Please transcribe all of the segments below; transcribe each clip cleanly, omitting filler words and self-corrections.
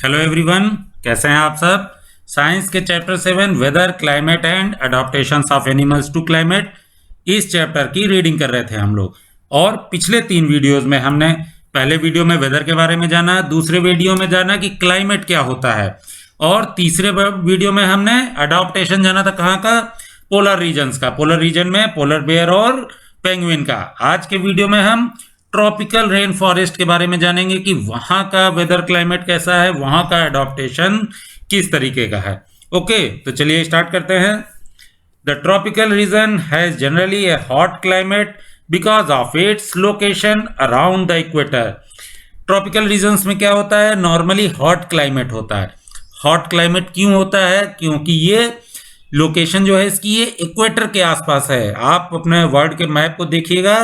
Hello everyone, कैसे हैं आप सब। साइंस के chapter 7 weather climate and adaptations of animals to climate, इस चैप्टर की रीडिंग कर रहे थे हम लोग। और पिछले 3 वीडियोस में हमने पहले वीडियो में वेदर के बारे में जाना, दूसरे वीडियो में जाना कि क्लाइमेट क्या होता है, और तीसरे वीडियो में हमने अडॉप्टेशन जाना था कहाँ का, पोलर रीजन्स का। पोलर रीजन में पोलर बेयर और पेंगुइन का। आज के वीडियो में हम ट्रॉपिकल रेन फॉरेस्ट के बारे में जानेंगे कि वहां का वेदर क्लाइमेट कैसा है, वहां का एडॉप्टेशन किस तरीके का है। ओके, तो चलिए स्टार्ट करते हैं। The tropical region has generally a hot climate because of its location around the equator. Tropical regions में क्या होता है, नॉर्मली हॉट क्लाइमेट होता है। हॉट क्लाइमेट क्यों होता है, क्योंकि ये लोकेशन जो है इसकी ये इक्वेटर के आसपास है। आप अपने वर्ल्ड के मैप को देखिएगा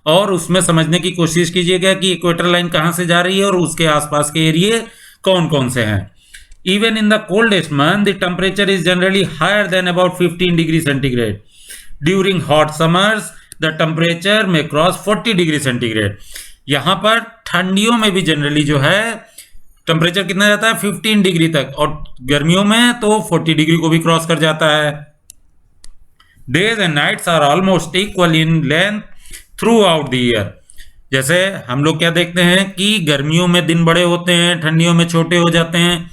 और उसमें समझने की कोशिश कीजिएगा कि इक्वेटर लाइन कहां से जा रही है और उसके आसपास के एरिया कौन कौन से हैं। Even in the coldest month the temperature is generally higher than about 15 degree centigrade. During hot summers the temperature may cross 40 degree centigrade. यहां पर ठंडियों में भी जनरली जो है टेम्परेचर कितना जाता है, 15 डिग्री तक, और गर्मियों में तो 40 डिग्री को भी क्रॉस कर जाता है। Days and nights are almost equal in length throughout the year. जैसे हम लोग क्या देखते हैं कि गर्मियों में दिन बड़े होते हैं, ठंडियों में छोटे हो जाते हैं।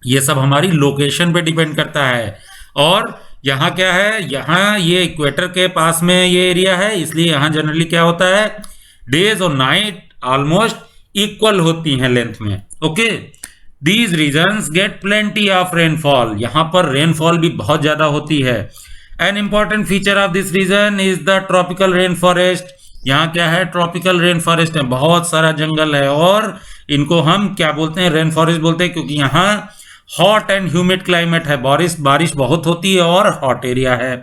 ये सब हमारी लोकेशन पे डिपेंड करता है। और यहाँ क्या है, यहाँ ये इक्वेटर के पास में ये एरिया है, इसलिए यहाँ जनरली क्या होता है, डेज और नाइट ऑलमोस्ट इक्वल होती हैं लेंथ में। Okay, these regions get plenty of rainfall. यहाँ पर रेनफॉल भी बहुत ज्यादा होती है। An important feature of this region is the tropical rainforest। यहाँ क्या है, ट्रॉपिकल रेन फॉरेस्ट है, बहुत सारा जंगल है, और इनको हम क्या बोलते हैं, रेन फॉरेस्ट बोलते हैं, क्योंकि यहाँ हॉट एंड ह्यूमिड क्लाइमेट है, बारिश बहुत होती है और हॉट एरिया है।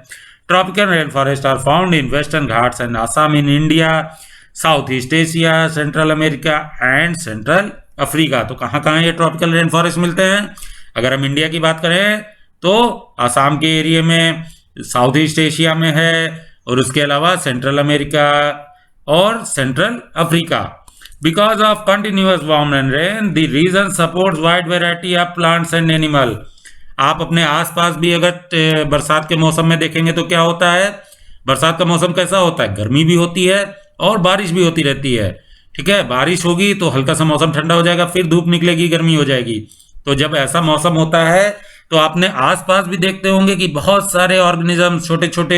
Tropical rain forest are found in Western Ghats and Assam in India, South East Asia, Central America and Central Africa. तो कहाँ कहाँ ये ट्रॉपिकल रेन फॉरेस्ट मिलते हैं? अगर हम इंडिया की बात करें तो आसाम के एरिया में, साउथ ईस्ट एशिया में है, और उसके अलावा सेंट्रल अमेरिका और Central Africa. Because of continuous warm and rain the region supports wide variety of plants and animal. आप अपने आसपास भी अगर बरसात के मौसम में देखेंगे तो क्या होता है, बरसात का मौसम कैसा होता है, गर्मी भी होती है और बारिश भी होती रहती है। ठीक है, बारिश होगी तो हल्का सा मौसम ठंडा हो जाएगा, फिर धूप निकलेगी, गर्मी हो जाएगी। तो जब ऐसा मौसम होता है तो आपने आसपास भी देखते होंगे कि बहुत सारे ऑर्गेनिज्म, छोटे छोटे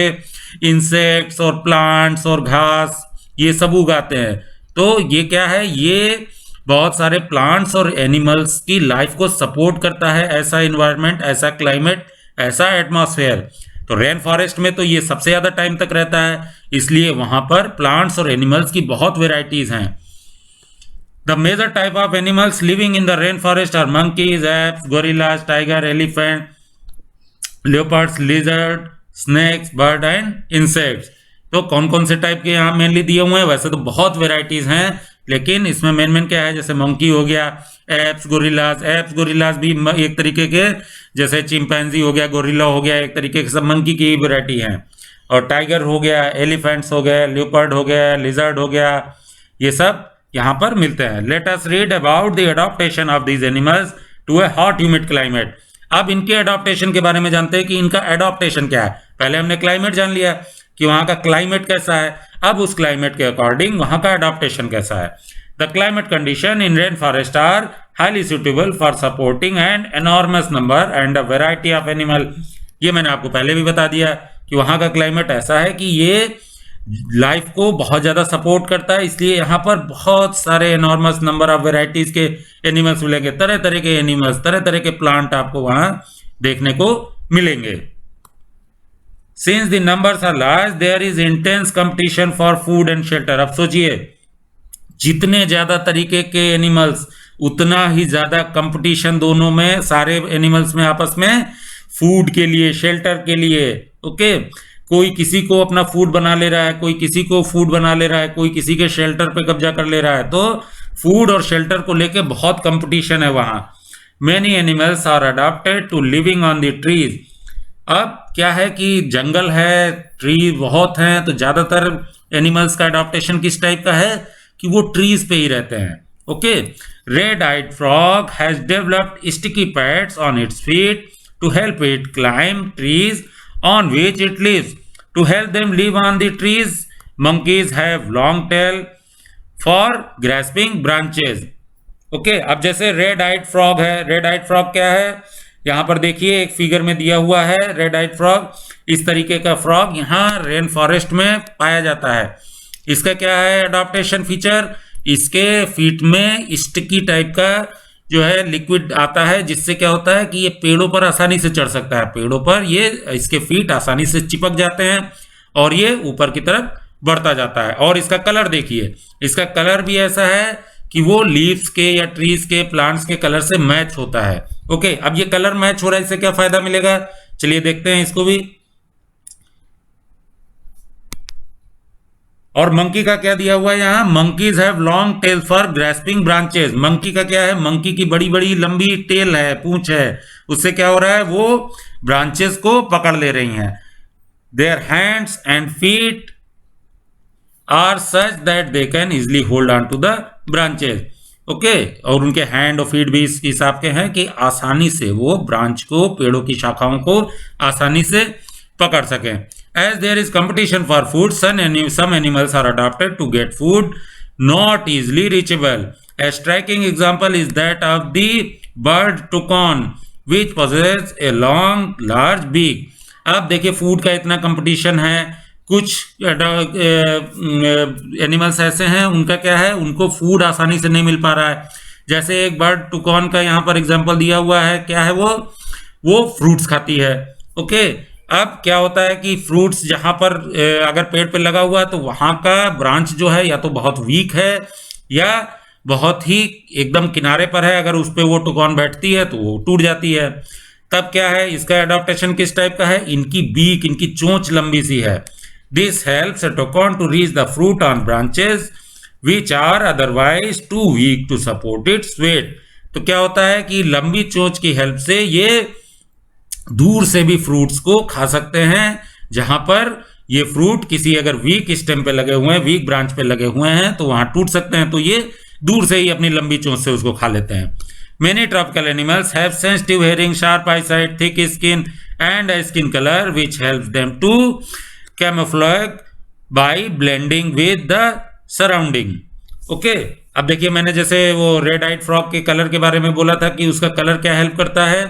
इंसेक्ट्स और प्लांट्स और घास, ये सब उगाते हैं। तो ये क्या है, ये बहुत सारे प्लांट्स और एनिमल्स की लाइफ को सपोर्ट करता है, ऐसा इन्वायरमेंट, ऐसा क्लाइमेट, ऐसा एटमॉस्फेयर। तो रेन फॉरेस्ट में तो ये सबसे ज्यादा टाइम तक रहता है, इसलिए वहां पर प्लांट्स और एनिमल्स की बहुत वेराइटीज हैं। The major type of animals living in the rainforest are monkeys, apes, gorillas, tiger, elephant, leopards, lizard, snakes, bird and insects। तो कौन कौन से टाइप के यहाँ मेनली दिए हुए हैं, वैसे तो बहुत वेराइटीज हैं, लेकिन इसमें मेन क्या है, जैसे मंकी हो गया, एप्स गोरिल्लाज भी एक तरीके के, जैसे चिंपैंजी हो गया, गोरिल्ला हो गया, एक तरीके के सब मंकी की वेराइटी हैं। और टाइगर हो गया, एलिफेंट्स हो गया, लियोपर्ड हो गया, लिजर्ड हो गया, ये सब यहाँ पर मिलते हैं। Let us read about the adaptation of these animals to a hot humid climate. अब इनके एडॉप्टेशन के बारे में जानते हैं कि इनका एडॉप्टेशन क्या है। पहले हमने क्लाइमेट जान लिया कि वहां का क्लाइमेट कैसा है, अब उस क्लाइमेट के अकॉर्डिंग वहां का एडॉप्टेशन कैसा है। The climate condition in rain forest are highly suitable for supporting and enormous number and a variety of animal. ये मैंने आपको पहले भी बता दिया कि वहां का क्लाइमेट ऐसा है कि ये लाइफ को बहुत ज्यादा सपोर्ट करता है, इसलिए यहाँ पर बहुत सारे एनॉर्मस नंबर ऑफ वेराइटीज के एनिमल्स मिलेंगे, तरह तरह के एनिमल्स, तरह तरह के प्लांट आपको वहां देखने को मिलेंगे। Since the numbers are large there is intense competition for food and shelter. अब सोचिए, जितने ज्यादा तरीके के एनिमल्स उतना ही ज्यादा कंपटीशन दोनों में, सारे एनिमल्स में आपस में, फूड के लिए, शेल्टर के लिए। ओके, कोई किसी को अपना फूड बना ले रहा है, कोई किसी को फूड बना ले रहा है, कोई किसी के शेल्टर पे कब्जा कर ले रहा है। तो फूड और शेल्टर को लेके बहुत कंपटीशन है वहां। Many animals are adopted to living on the trees. अब क्या है कि जंगल है, ट्री बहुत हैं, तो ज्यादातर एनिमल्स का अडॉप्टेशन किस टाइप का है कि वो ट्रीज पे ही रहते हैं। Okay, red-eyed frog has developed sticky pads on its feet to help it climb trees on which it lives. To help them live on the trees, monkeys have long tail for grasping branches. Okay, अब जैसे red eyed frog है, red eyed frog क्या है, यहाँ पर देखिए एक figure में दिया हुआ है रेड आइड फ्रॉग। इस तरीके का फ्रॉग यहाँ रेन फॉरेस्ट में पाया जाता है। इसका क्या है अडॉप्टेशन फीचर, इसके फीट में स्टिकी टाइप का जो है लिक्विड आता है, जिससे क्या होता है कि ये पेड़ों पर आसानी से चढ़ सकता है। पेड़ों पर ये इसके फीट आसानी से चिपक जाते हैं और ये ऊपर की तरफ बढ़ता जाता है। और इसका कलर देखिए, इसका कलर भी ऐसा है कि वो लीव्स के या ट्रीज के प्लांट्स के कलर से मैच होता है। ओके, अब ये कलर मैच हो रहा है, इससे क्या फायदा मिलेगा, चलिए देखते हैं इसको भी। और मंकी का क्या दिया हुआ है यहाँ, monkeys have long tail for grasping branches. Monkey का क्या है, मंकी की बड़ी बड़ी लंबी टेल है, पूंछ है, उससे क्या हो रहा है, वो ब्रांचेस को पकड़ ले रही हैं। Their hands and feet are such that they can easily hold on to the branches. Okay, और उनके हैंड और फीट भी इस हिसाब के हैं कि आसानी से वो ब्रांच को, पेड़ों की शाखाओं को आसानी से पकड़ सकें। As there is competition for food, some animals are adopted to get food not easily reachable. A striking example is that of the bird toucan, which possesses a long, large beak. अब देखिए food का इतना competition है, कुछ animals ऐसे हैं उनका क्या है, उनको फूड आसानी से नहीं मिल पा रहा है। जैसे एक बर्ड टुकॉन का यहाँ पर एग्जांपल दिया हुआ है, क्या है वो फ्रूट्स खाती है। ओके, अब क्या होता है कि फ्रूट्स जहाँ पर अगर पेड़ पे लगा हुआ है तो वहाँ का ब्रांच जो है या तो बहुत वीक है या बहुत ही एकदम किनारे पर है, अगर उस पर वो टुकॉन बैठती है तो वो टूट जाती है। तब क्या है, इसका एडॉप्टेशन किस टाइप का है, इनकी बीक, इनकी चोंच लंबी सी है। This helps a toucan to reach the fruit on branches which are otherwise too weak to support its weight. तो क्या होता है कि लंबी चोंच की हेल्प से ये दूर से भी फ्रूट्स को खा सकते हैं, जहां पर ये फ्रूट किसी अगर वीक स्टेम पे लगे हुए हैं, वीक ब्रांच पे लगे हुए हैं तो वहां टूट सकते हैं, तो ये दूर से ही अपनी लंबी चोंच से उसको खा लेते हैं। Many tropical animals have sensitive hearing, sharp eyesight, thick skin and a skin color which helps them to camouflage by blending with the surrounding. Okay, अब देखिए मैंने जैसे वो रेड आइड फ्रॉग के कलर के बारे में बोला था कि उसका कलर क्या हेल्प करता है।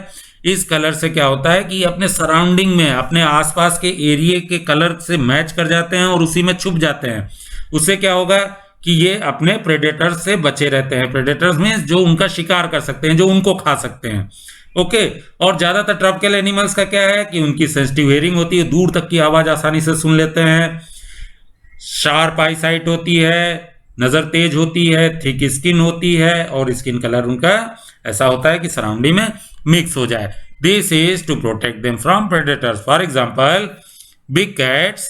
इस कलर से क्या होता है कि अपने सराउंडिंग में, अपने आसपास के एरिया के कलर से मैच कर जाते हैं और उसी में छुप जाते हैं। उससे क्या होगा कि ये अपने प्रेडेटर्स से बचे रहते हैं। प्रेडेटर्स में जो उनका शिकार कर सकते हैं, जो उनको खा सकते हैं। ओके, और ज्यादातर ट्रॉपिकल एनिमल्स का क्या है कि उनकी सेंसिटिव हियरिंग होती है, दूर तक की आवाज आसानी से सुन लेते हैं। शार्प आई साइट होती है, नजर तेज होती है, थिक स्किन होती है और स्किन कलर उनका ऐसा होता है कि सराउंडिंग में मिक्स हो जाए। This is to protect them from predators. For example, big cats,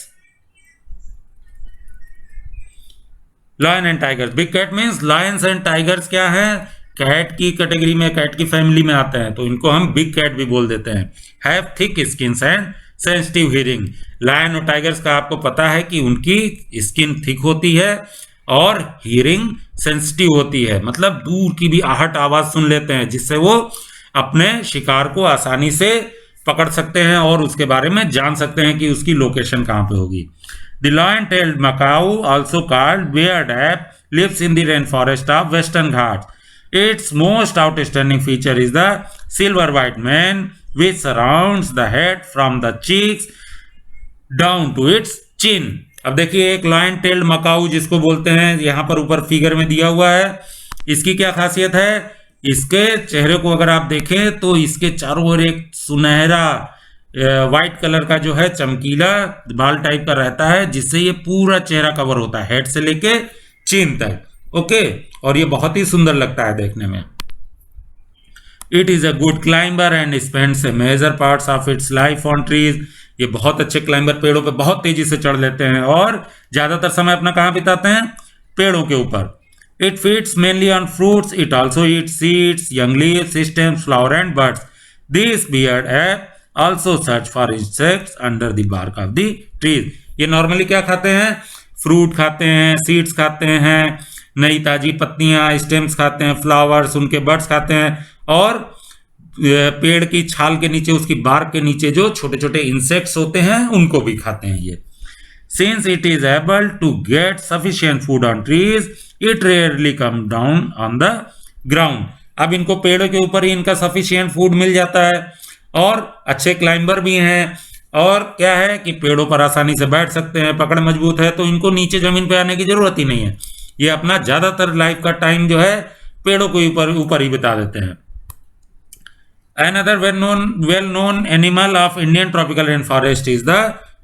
lion and tigers. Big cat means lions and tigers क्या है, कैट की कैटेगरी में, कैट की फैमिली में आते हैं, तो इनको हम बिग कैट भी बोल देते हैं। Have thick skins and sensitive hearing. Lion और टाइगर्स का आपको पता है कि उनकी स्किन थिक होती है और हियरिंग सेंसिटिव होती है, मतलब दूर की भी आहट आवाज सुन लेते हैं, जिससे वो अपने शिकार को आसानी से पकड़ सकते हैं और उसके बारे में जान सकते हैं कि उसकी लोकेशन कहाँ पे होगी। The lion-tailed macaw, also called beard ape, lives in the rainforest of Western Ghats. Its most outstanding feature is the silver white mane, which surrounds the head from the cheeks down to its chin. अब देखिए एक lion tailed Macau जिसको बोलते हैं, यहाँ पर ऊपर figure में दिया हुआ है। इसकी क्या खासियत है, इसके चेहरे को अगर आप देखें तो इसके चारों ओर एक सुनहरा व्हाइट कलर का जो है चमकीला बाल टाइप का रहता है, जिससे ये पूरा चेहरा कवर होता है, हेड से लेके चिन तक। ओके, और ये बहुत ही सुंदर लगता है देखने में। It is a good climber and spends a major parts of its life on trees. ये बहुत अच्छे क्लाइंबर, पेड़ों पे बहुत तेजी से चढ़ लेते हैं और ज्यादातर समय अपना कहाँ बिताते हैं, पेड़ों के ऊपर। It feeds mainly on fruits, it also eat seeds, young leaves, stems, flower and birds. This beard ape also search for insects under the bark of the trees. ये नॉर्मली क्या खाते हैं, फ्रूट खाते हैं, सीड्स खाते हैं, नई ताजी पत्तियां, स्टेम्स खाते हैं, फ्लावर्स, उनके बड्स खाते हैं, और पेड़ की छाल के नीचे, उसकी बार्क के नीचे जो छोटे छोटे इंसेक्ट्स होते हैं उनको भी खाते हैं ये। Since it is able to get sufficient food on trees, it rarely come down on the ground. अब इनको पेड़ों के ऊपर ही इनका सफिशिएंट फूड मिल जाता है, और अच्छे क्लाइंबर भी हैं, और क्या है कि पेड़ों पर आसानी से बैठ सकते हैं, पकड़ मजबूत है, तो इनको नीचे जमीन पे आने की जरूरत ही नहीं है। ये अपना ज्यादातर लाइफ का टाइम जो है पेड़ों के ऊपर ही बिता देते हैं। Another well known animal of Indian tropical rainforest is the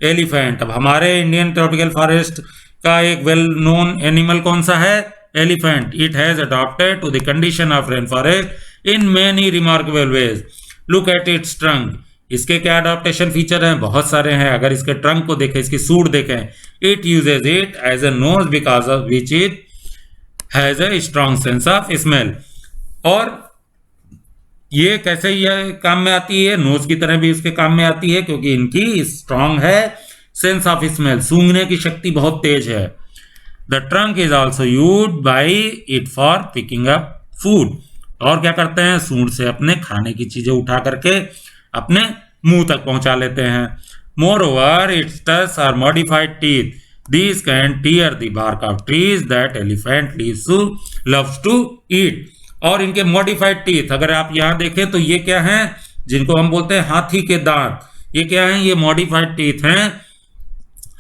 elephant. अब हमारे इंडियन ट्रॉपिकल फॉरेस्ट का एक वेल नोन एनिमल कौन सा है? Elephant. It has adopted to the condition of rain forest in many remarkable ways. Look at its trunk. इसके क्या adaptation feature हैं? बहुत सारे हैं। अगर इसके ट्रंक को देखें, इसकी सूट देखें, it uses it as a nose because of which it has a strong sense of smell. और ये कैसे ये काम में आती है? नोज की तरह भी उसके काम में आती है, क्योंकि इनकी स्ट्रांग है सेंस ऑफ स्मेल, सूंघने की शक्ति बहुत तेज है. The trunk is also used by it for picking up food. और क्या करते हैं? सूंड से अपने खाने की चीजें उठा करके अपने मुंह तक पहुंचा लेते हैं. Moreover its tusks are modified teeth. These can tear the bark of trees that elephant loves to eat. और इनके मॉडिफाइड टीथ अगर आप यहां देखें तो ये क्या हैं? जिनको हम बोलते हैं हाथी के दांत. ये क्या हैं? ये मॉडिफाइड टीथ हैं.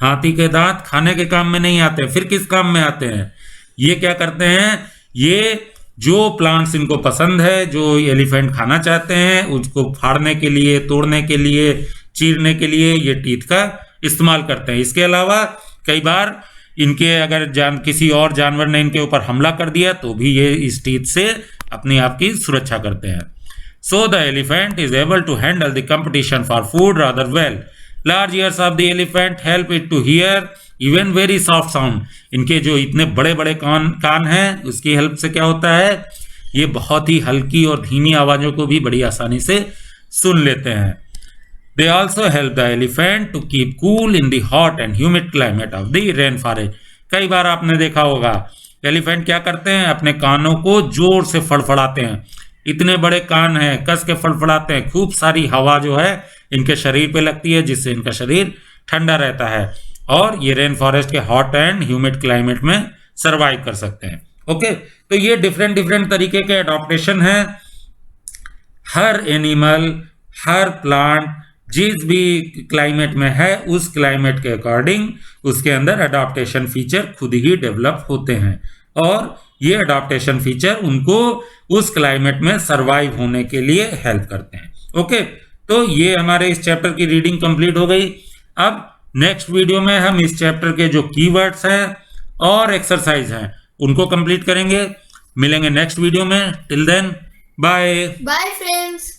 हाथी के दांत खाने के काम में नहीं आते, फिर किस काम में आते हैं? ये क्या करते हैं? ये जो प्लांट्स इनको पसंद है, जो एलिफेंट खाना चाहते हैं, उसको फाड़ने के लिए, तोड़ने के लिए, चीरने के लिए ये टीथ का इस्तेमाल करते हैं. इसके अलावा कई बार इनके अगर किसी और जानवर ने इनके ऊपर हमला कर दिया तो भी ये इस टीथ से अपनी आप की सुरक्षा करते हैं. So the elephant is able to handle the competition for food rather well. Large ears of the elephant help it to hear even very soft sound. इनके जो इतने बड़े बड़े कान हैं, उसकी हेल्प से क्या होता है? ये बहुत ही हल्की और धीमी आवाजों को भी बड़ी आसानी से सुन लेते हैं. They also help the elephant to keep cool in the hot and humid climate of the rainforest. कई बार आपने देखा होगा एलिफेंट क्या करते हैं? अपने कानों को जोर से फड़फड़ाते हैं. इतने बड़े कान हैं, कस के फड़फड़ाते हैं. खूब सारी हवा जो है इनके शरीर पे लगती है, जिससे इनका शरीर ठंडा रहता है, और ये रेन फॉरेस्ट के हॉट एंड ह्यूमिड क्लाइमेट में सर्वाइव कर सकते हैं. ओके, तो ये डिफरेंट तरीके के अडॉप्टेशन हैं. हर एनिमल, हर प्लांट जिस भी क्लाइमेट में है, उस क्लाइमेट के अकॉर्डिंग उसके अंदर अडॉप्टेशन फीचर खुद ही डेवलप होते हैं, और ये अडॉप्टेशन फीचर उनको उस क्लाइमेट में सरवाइव होने के लिए हेल्प करते हैं. ओके, तो ये हमारे इस चैप्टर की रीडिंग कंप्लीट हो गई. अब नेक्स्ट वीडियो में हम इस चैप्टर के जो कीवर्ड्स हैं और एक्सरसाइज हैं उनको कंप्लीट करेंगे. मिलेंगे नेक्स्ट वीडियो में. Till then, bye. Bye friends.